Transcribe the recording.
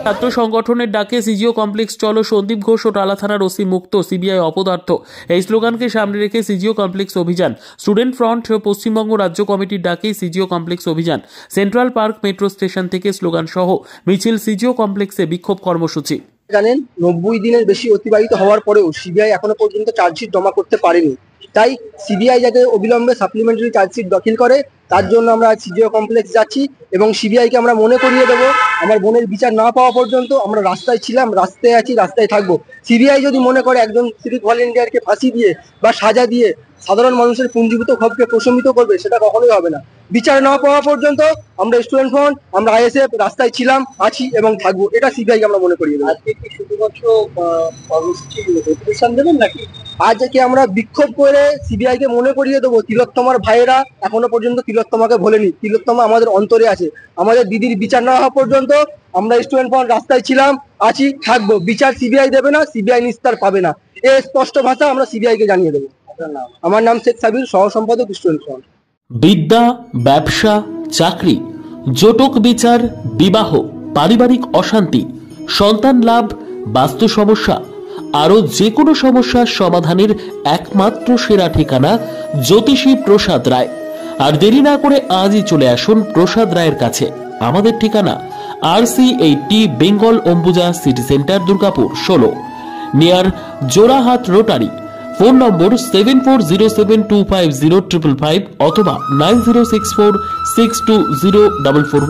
ছাত্র সংগঠনের ডাকে সিজিও কমপ্লেক্স চলো, সন্দীপ ঘোষ ও টালা থানার ওসি মুক্ত, সিবিআই অপদার্থ, এই স্লোগানকে সামনে রেখে সিজিও কমপ্লেক্স অভিযান। স্টুডেন্ট ফ্রন্ট ও পশ্চিমবঙ্গ রাজ্য কমিটির ডাকে সিজিও কমপ্লেক্স অভিযান। সেন্ট্রাল পার্ক মেট্রো স্টেশন থেকে স্লোগান সহ মিছিল সিজিও কমপ্লেক্সে বিক্ষোভ কর্মসূচি। জানেন 90 দিনের বেশি অতিবাহিত হওয়ার পরেও সিবিআই এখনো পর্যন্ত চার্জশিট জমা করতে পারেনি। তাই সিবিআই যাতে অবিলম্বে সাপ্লিমেন্টারি চার্জশিট দাখিল করে, তার জন্য আমরা সিজিও কমপ্লেক্স যাচ্ছি এবং সিবিআইকে আমরা মনে করিয়ে দেবো আমার বোনের বিচার না পাওয়া পর্যন্ত আমরা রাস্তায় ছিলাম, রাস্তায় আছি, রাস্তায় থাকবো। সিবিআই যদি মনে করে একজন সিভিক ভলেন্টিয়ারকে ফাঁসি দিয়ে বা সাজা দিয়ে সাধারণ মানুষের পুঞ্জীভূত ক্ষোভকে প্রশমিত করবে, সেটা কখনোই হবে না। বিচার না পাওয়া পর্যন্ত আমরা স্টুডেন্ট ফ্রন্ট, আমরা আইএসএফ রাস্তায় ছিলাম, আছি এবং থাকবো। এটা সিবিআইকে আমরা মনে করিয়ে দেবো। আজকে কি শুধুমাত্র কর্মসূচি দেবেন নাকি আজকে আমরা বিক্ষোভ করে সিবিআইকে মনে করিয়ে দেবো তিলোত্তমার ভাইয়েরা এখনো পর্যন্ত তিলোত্তমাকে ভোলেনি। তিলোত্তমা আমাদের অন্তরে আছে। আমাদের দিদির বিচার না হওয়া পর্যন্ত আমরা স্টুডেন্ট ফ্রন্ট রাস্তায় ছিলাম, আছি, থাকবো। বিচার সিবিআই দেবে না, সিবিআই নিস্তার পাবে না। এই স্পষ্ট ভাষা আমরা সিবিআইকে জানিয়ে দেবো। আমার নাম শেখ সাবির, সহ সম্পাদক স্টুডেন্ট ফ্রন্ট। বিদ্যা, ব্যবসা, চাকরি, জটক বিচার, বিবাহ, পারিবারিক অশান্তি, সন্তান লাভ, বাস্তু সমস্যা, আরো যে কোনো সমস্যার সমাধানের একমাত্র সেরা ঠিকানা জ্যোতিষী প্রসাদ রায়। আর দেরি না করে আজই চলে আসুন প্রসাদ রায়ের কাছে। আমাদের ঠিকানা RC80 Bengal Ambuja city centre, Durgapur 16, near Jorhat rotary. Phone নম্বর 7407250555 অথবা 9064620441।